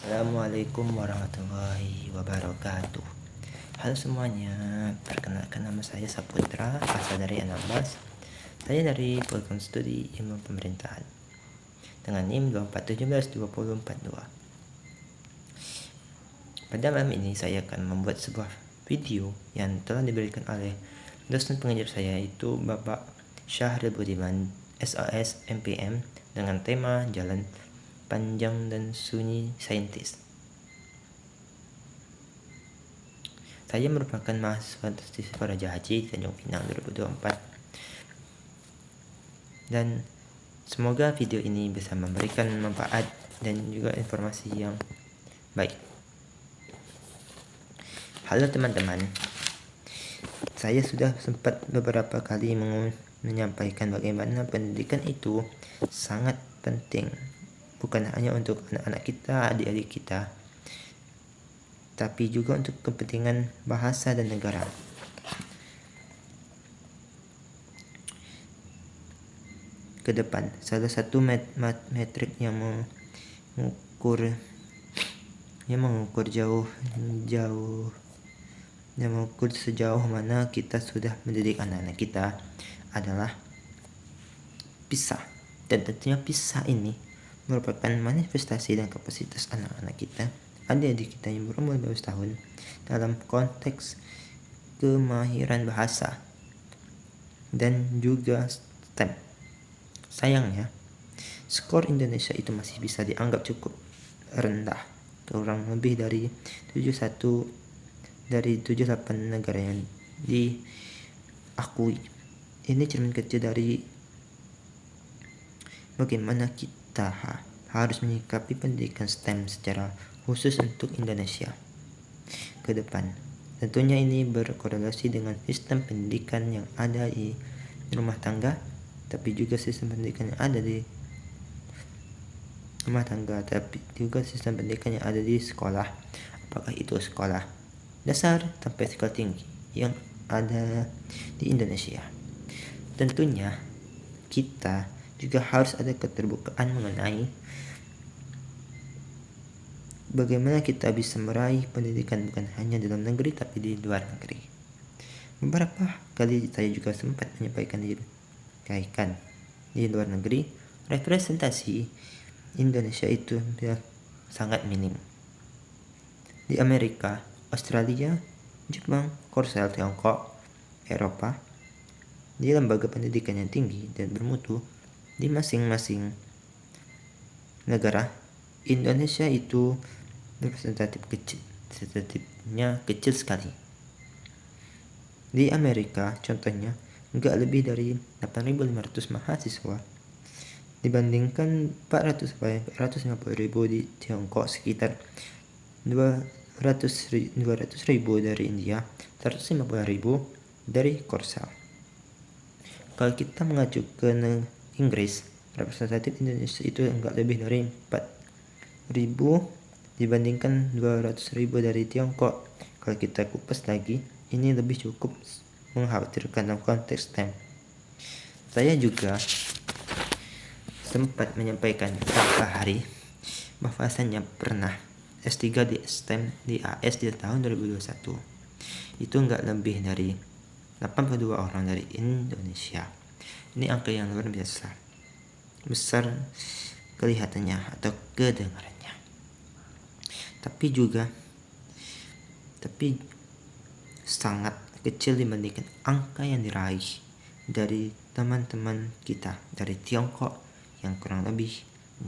Assalamualaikum warahmatullahi wabarakatuh. Halo semuanya, perkenalkan nama saya Saputra, asal dari Anambas. Saya dari program studi ilmu pemerintahan dengan NIM 24172042. Pada malam ini saya akan membuat sebuah video yang telah diberikan oleh dosen pengajar saya, yaitu Bapak Syahril Budiman, SAS MPM, dengan tema Jalan Panjang dan Sunyi Saintis. Saya merupakan mahasiswa siswa Raja Haji Tanjung Pinang 2024, dan semoga video ini bisa memberikan manfaat dan juga informasi yang baik. Halo teman-teman, saya sudah sempat beberapa kali menyampaikan bagaimana pendidikan itu sangat penting, bukan hanya untuk anak-anak kita, adik-adik kita, tapi juga untuk kepentingan bahasa dan negara. Ke depan, salah satu metrik yang mengukur sejauh mana kita sudah mendidik anak-anak kita adalah PISA. Dan tentunya PISA ini merupakan manifestasi dan kapasitas anak-anak kita, adik-adik kita yang berumur 12 tahun dalam konteks kemahiran bahasa dan juga STEM. Sayangnya, skor Indonesia itu masih bisa dianggap cukup rendah, kurang lebih dari 71 dari 78 negara yang diakui. Ini cermin kecil dari bagaimana kita harus menyikapi pendidikan STEM secara khusus untuk Indonesia ke depan. Tentunya ini berkorelasi dengan sistem pendidikan yang ada di rumah tangga, tapi juga sistem pendidikan yang ada di rumah tangga, tapi juga sistem pendidikan yang ada di sekolah, apakah itu sekolah dasar sampai sekolah tinggi yang ada di Indonesia. Tentunya kita juga harus ada keterbukaan mengenai bagaimana kita bisa meraih pendidikan bukan hanya dalam negeri tapi di luar negeri. Beberapa kali saya juga sempat menyampaikan di luar negeri, representasi Indonesia itu sangat minim. Di Amerika, Australia, Jepang, Korea, Tiongkok, Eropa, di lembaga pendidikan yang tinggi dan bermutu di masing-masing negara, Indonesia itu representatifnya kecil sekali. Di Amerika contohnya nggak lebih dari 8.500 mahasiswa dibandingkan 450.000 di Tiongkok, sekitar 200.000 dari India, 150.000 dari Korsel. Kalau kita mengacu ke Inggris, representatif Indonesia itu enggak lebih dari 4.000 dibandingkan 200.000 dari Tiongkok. Kalau kita kupas lagi, ini lebih cukup mengkhawatirkan dalam konteks STEM. Saya juga sempat menyampaikan beberapa hari bahwasannya pernah S3 di STEM di AS di tahun 2021. Itu enggak lebih dari 82 orang dari Indonesia. Ini angka yang luar biasa besar kelihatannya atau kedengarannya. Tapi sangat kecil dibandingkan angka yang diraih dari teman-teman kita dari Tiongkok yang kurang lebih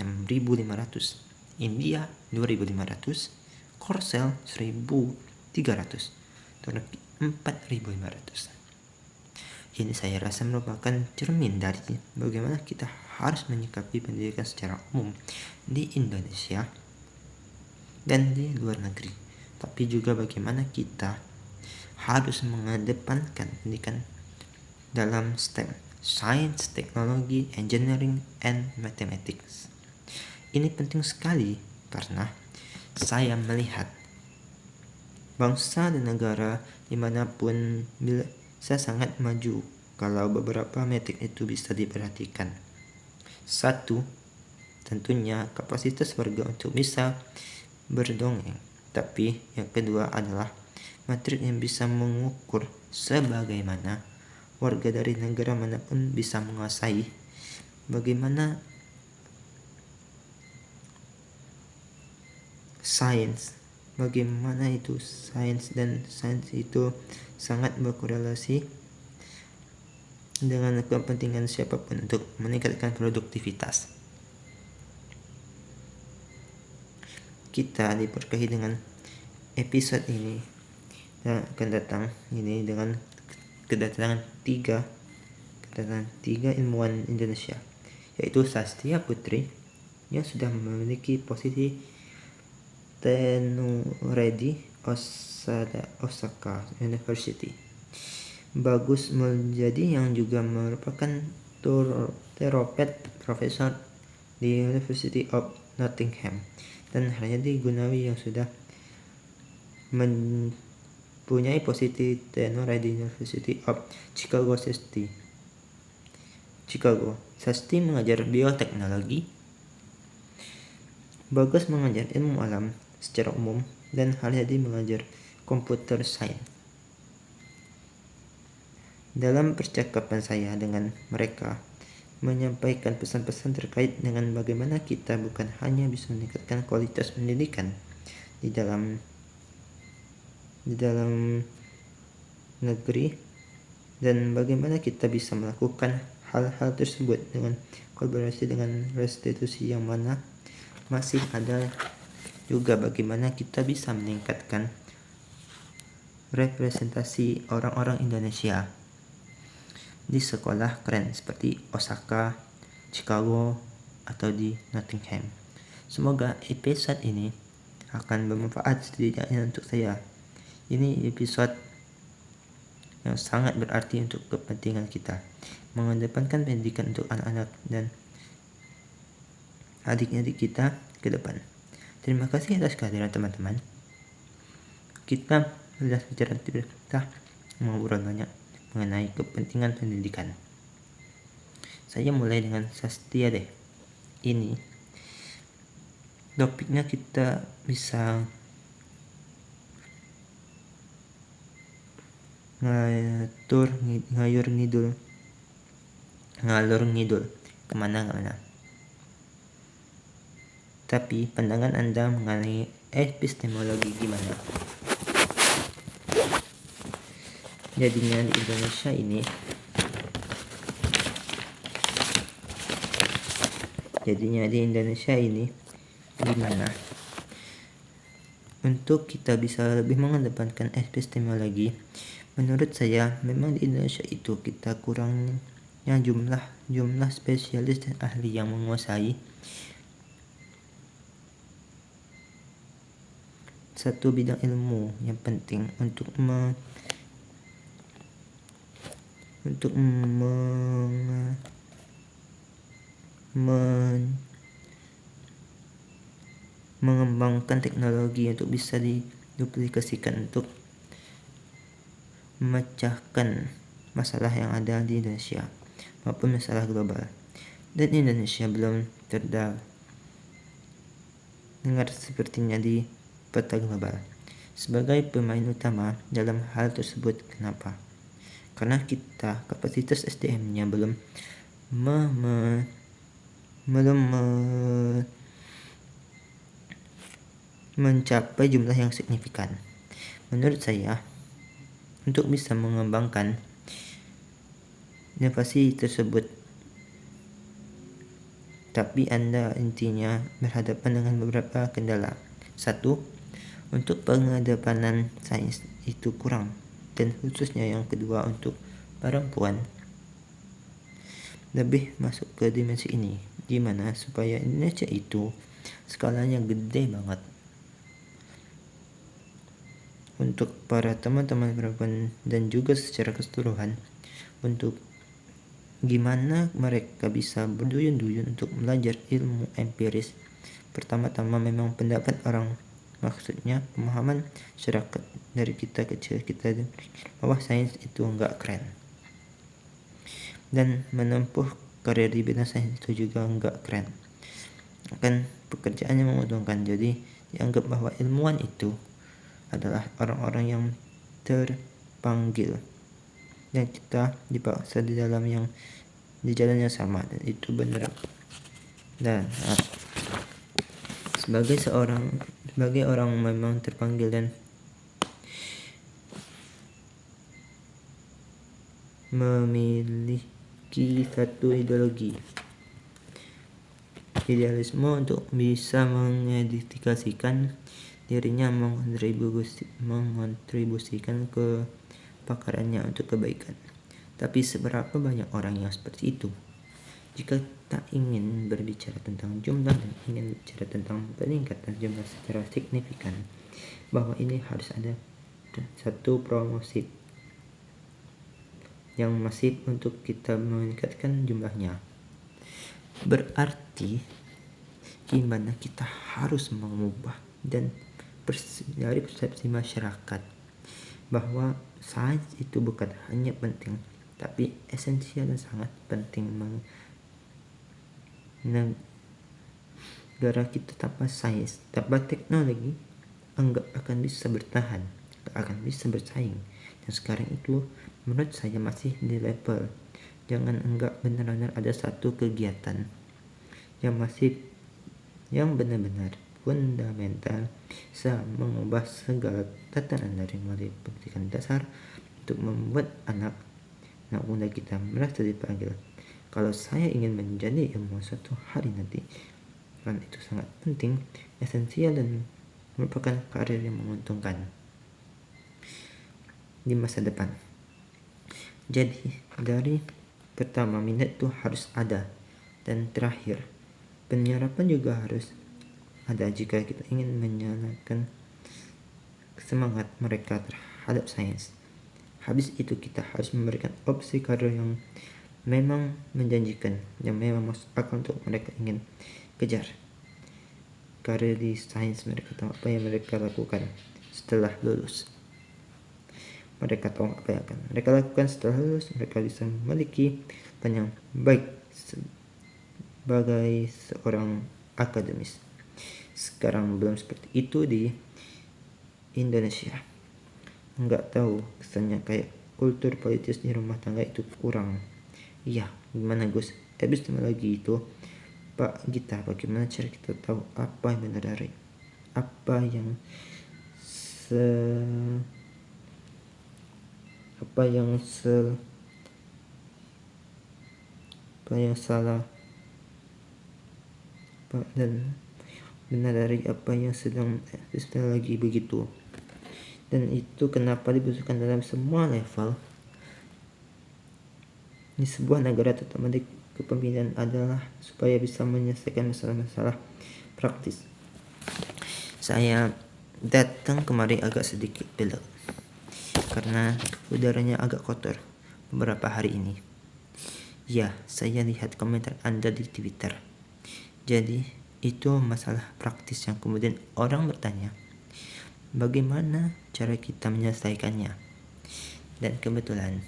6.500, India 2.500, Korsel 1.300, Turki 4.500. Ini saya rasa merupakan cermin dari bagaimana kita harus menyikapi pendidikan secara umum di Indonesia dan di luar negeri, tapi juga bagaimana kita harus mengedepankan pendidikan dalam STEM, Science, Technology, Engineering, and Mathematics. Ini penting sekali karena saya melihat bangsa dan negara dimanapun bisa sangat maju kalau beberapa metrik itu bisa diperhatikan. Satu, tentunya kapasitas warga untuk bisa berdongeng. Tapi yang kedua adalah matrik yang bisa mengukur sebagaimana warga dari negara manapun bisa menguasai bagaimana sains, bagaimana itu sains, dan sains itu sangat berkorelasi dengan kepentingan siapapun untuk meningkatkan produktivitas. Kita diberkahi dengan episode ini yang akan datang ini dengan kedatangan tiga ilmuwan Indonesia, yaitu Sastia Putri yang sudah memiliki posisi Tenureddy Osaka University, Bagus Muljadi yang juga merupakan teropet profesor di University of Nottingham, dan Haryadi Gunawi yang sudah mempunyai posisi tenor di University of Chicago. Sasti mengajar bioteknologi, Bagus mengajar ilmu alam secara umum, dan Haryadi mengajar computer science. Dalam percakapan saya dengan mereka, menyampaikan pesan-pesan terkait dengan bagaimana kita bukan hanya bisa meningkatkan kualitas pendidikan di dalam negeri, dan bagaimana kita bisa melakukan hal-hal tersebut dengan kolaborasi dengan restitusi yang mana masih ada, juga bagaimana kita bisa meningkatkan representasi orang-orang Indonesia di sekolah keren seperti Osaka, Chicago, atau di Nottingham. Semoga episode ini akan bermanfaat setidaknya untuk saya. Ini episode yang sangat berarti untuk kepentingan kita, mengedepankan pendidikan untuk anak-anak dan adik-adik kita ke depan. Terima kasih atas kehadiran teman-teman. Kita sudah bicara, kita ngobrol banyak mengenai kepentingan pendidikan. Saya mulai dengan Sastia deh. Ini topiknya kita bisa ngalur ngidul kemana-mana. Tapi pandangan Anda mengenai epistemologi gimana? Jadinya di Indonesia ini gimana? Untuk kita bisa lebih mengedepankan epistemologi, menurut saya memang di Indonesia itu kita kurangnya jumlah spesialis dan ahli yang menguasai satu bidang ilmu yang penting untuk mengembangkan teknologi untuk bisa diduplikasikan untuk memecahkan masalah yang ada di Indonesia maupun masalah global. Dan Indonesia belum terdengar sepertinya di peta global sebagai pemain utama dalam hal tersebut. Kenapa? Karena kita kapasitas SDM-nya belum mencapai jumlah yang signifikan. Menurut saya, untuk bisa mengembangkan inovasi tersebut, tapi Anda intinya berhadapan dengan beberapa kendala. 1. Untuk pengedepanan sains itu kurang, dan khususnya yang kedua untuk perempuan lebih masuk ke dimensi ini. Gimana supaya Indonesia itu skalanya gede banget untuk para teman-teman perempuan, dan juga secara keseluruhan untuk gimana mereka bisa berduyun-duyun untuk belajar ilmu empiris. Pertama-tama memang pendapat orang, maksudnya pemahaman masyarakat dari kita kecil, kita bahwa sains itu enggak keren, dan menempuh karir di bidang sains itu juga enggak keren, kan pekerjaannya menguntungkan. Jadi Dianggap bahwa ilmuwan itu adalah orang-orang yang terpanggil dan kita dipaksa di jalan yang sama, dan itu benar. Dan sebagai orang memang terpanggil dan memiliki satu idealisme untuk bisa mengedukasikan dirinya, mengontribusikan ke pakarannya untuk kebaikan. Tapi seberapa banyak orang yang seperti itu? Jika tak ingin berbicara tentang jumlah dan ingin bicara tentang peningkatan jumlah secara signifikan, bahwa ini harus ada satu promosi yang masif untuk kita meningkatkan jumlahnya. Berarti gimana kita harus mengubah dan dari persepsi masyarakat bahwa sains itu bukan hanya penting, tapi esensial dan sangat penting. Negara kita tanpa sains, tanpa teknologi, enggak akan bisa bertahan, enggak akan bisa bersaing. Dan sekarang itu menurut saya masih di level enggak benar-benar ada satu kegiatan yang benar-benar fundamental bisa mengubah segala tatanan dari mulai pendidikan dasar untuk membuat anak muda kita merasa dipanggil. Kalau saya ingin menjadi ilmuwan suatu hari nanti, kan itu sangat penting, esensial, dan merupakan karir yang menguntungkan di masa depan. Jadi dari pertama, minat itu harus ada, dan terakhir penyerapan juga harus ada jika kita ingin menyalakan semangat mereka terhadap sains. Habis itu kita harus memberikan opsi karir yang memang menjanjikan, yang memang masuk akal untuk mereka ingin kejar. Karir di sains, mereka tahu apa yang mereka lakukan setelah lulus. Mereka tahu apa yang akan mereka lakukan setelah lulus. Mereka bisa memiliki yang baik sebagai seorang akademis. Sekarang belum seperti itu di Indonesia. Nggak tahu, kesannya kayak kultur politis di rumah tangga itu kurang. Iya, gimana Gus? Epistemologi itu Pak Gita, bagaimana cara kita tahu apa yang benar dari apa yang salah, dan benar dari apa yang sedang epistemologi begitu. Dan itu kenapa dibutuhkan dalam semua level di sebuah negara, terutama di kepemimpinan, adalah supaya bisa menyelesaikan masalah-masalah praktis. Saya datang kemari agak sedikit belok karena udaranya agak kotor beberapa hari ini. Ya, saya lihat komentar Anda di Twitter. Jadi itu masalah praktis yang kemudian orang bertanya, bagaimana cara kita menyelesaikannya? Dan kebetulan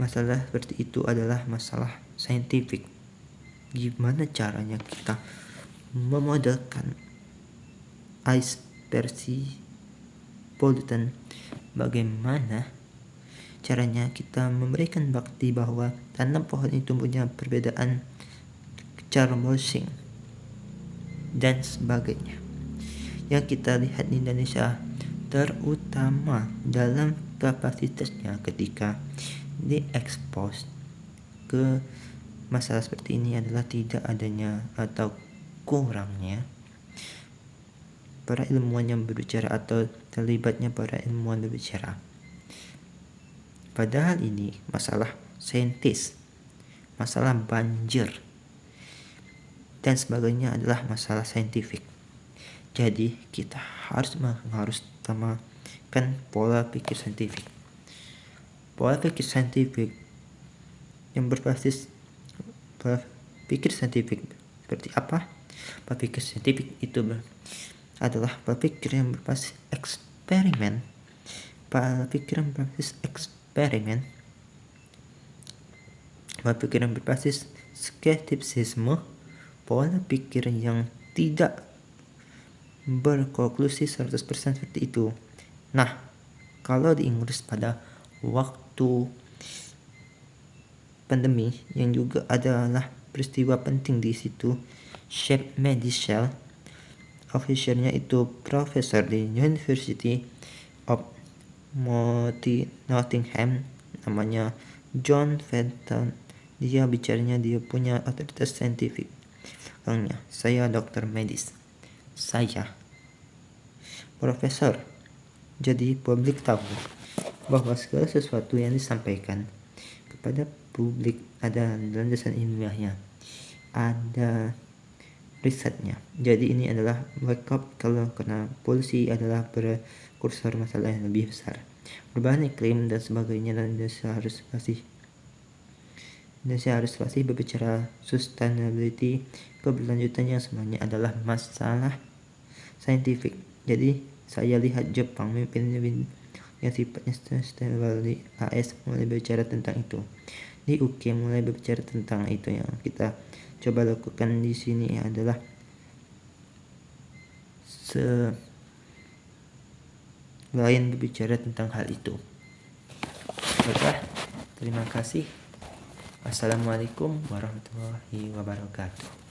masalah seperti itu adalah masalah saintifik. Gimana caranya kita memodelkan aspersi polutan? Bagaimana caranya kita memberikan bukti bahwa tanam pohon itu punya perbedaan cara mulching dan sebagainya, yang kita lihat di Indonesia, terutama dalam kapasitasnya ketika diekspos ke masalah seperti ini adalah tidak adanya atau kurangnya para ilmuwan yang berbicara atau terlibatnya para ilmuwan berbicara. Padahal ini masalah saintis, masalah banjir dan sebagainya adalah masalah saintifik. Jadi kita harus utamakan pola pikir saintifik. Pola pikir saintifik seperti apa? Pola pikir saintifik itu adalah pola pikir yang berbasis eksperimen. Pola pikir yang berbasis skeptisisme, pola pikir yang tidak berkonklusi 100% seperti itu. Nah, kalau di Inggris pada waktu pandemi yang juga adalah peristiwa penting di situ, Shep Medical officernya itu profesor di University of Nottingham, namanya John Fenton. Dia bicaranya, dia punya otoritas saintifik. Saya dokter medis, saya profesor, jadi publik tahu bahwa segala sesuatu yang disampaikan kepada publik ada landasan ilmiahnya, ada risetnya. Jadi ini adalah wake up kalau karena polusi adalah prekursor masalah yang lebih besar, perubahan iklim dan sebagainya, dan Indonesia harus pasti berbicara sustainability, keberlanjutannya semuanya adalah masalah saintifik. Jadi saya lihat Jepang memimpin yang sifatnya sustainable, di AS mulai berbicara tentang itu, di UK mulai berbicara tentang itu. Yang kita coba lakukan di sini adalah selain berbicara tentang hal itu. Baiklah, terima kasih. Assalamualaikum warahmatullahi wabarakatuh.